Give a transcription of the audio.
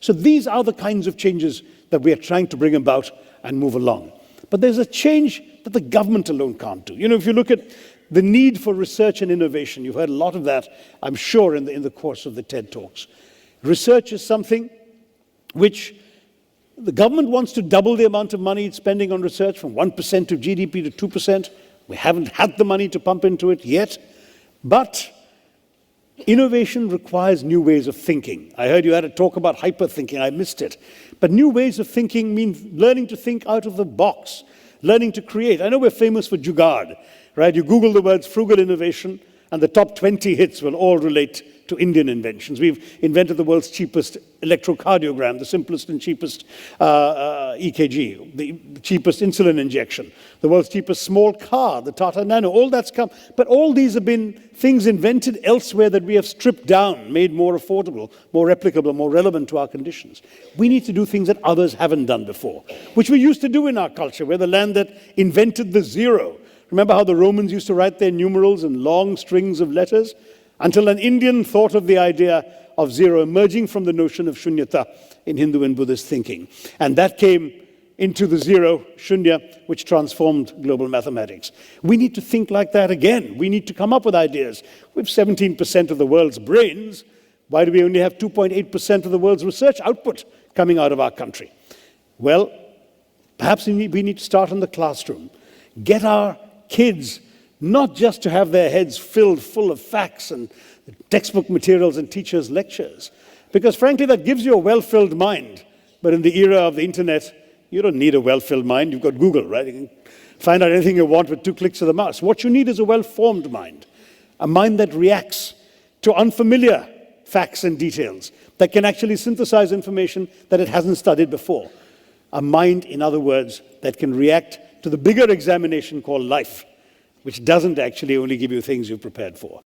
So these are the kinds of changes that we are trying to bring about and move along. But there's a change that the government alone can't do. If you look at the need for research and innovation, you've heard a lot of that, I'm sure, in the course of the TED Talks. Research is something which the government wants to double the amount of money it's spending on research from 1% of GDP to 2%. We haven't had the money to pump into it yet. But innovation requires new ways of thinking. I heard you had a talk about hyper-thinking. I missed it. But new ways of thinking mean learning to think out of the box, learning to create. I know we're famous for Jugaad, right? You Google the words frugal innovation, and the top 20 hits will all relate to Indian inventions. We've invented the world's cheapest electrocardiogram, the simplest and cheapest EKG, the cheapest insulin injection, the world's cheapest small car, the Tata Nano, all that's come. But all these have been things invented elsewhere that we have stripped down, made more affordable, more replicable, more relevant to our conditions. We need to do things that others haven't done before, which we used to do in our culture. We're the land that invented the zero. Remember how the Romans used to write their numerals in long strings of letters? Until an Indian thought of the idea of zero, emerging from the notion of shunyata in Hindu and Buddhist thinking. And that came into the zero, shunya, which transformed global mathematics. We need to think like that again. We need to come up with ideas. We have 17% of the world's brains. Why do we only have 2.8% of the world's research output coming out of our country? Well, perhaps we need to start in the classroom. Get our kids not just to have their heads filled full of facts and textbook materials and teachers' lectures, because frankly that gives you a well-filled mind. But in the era of the internet, you don't need a well-filled mind. You've got Google, right? You can find out anything you want with 2 clicks of the mouse. What you need is a well-formed mind, a mind that reacts to unfamiliar facts and details, that can actually synthesize information that it hasn't studied before. A mind, in other words, that can react to the bigger examination called life, which doesn't actually only give you things you've prepared for.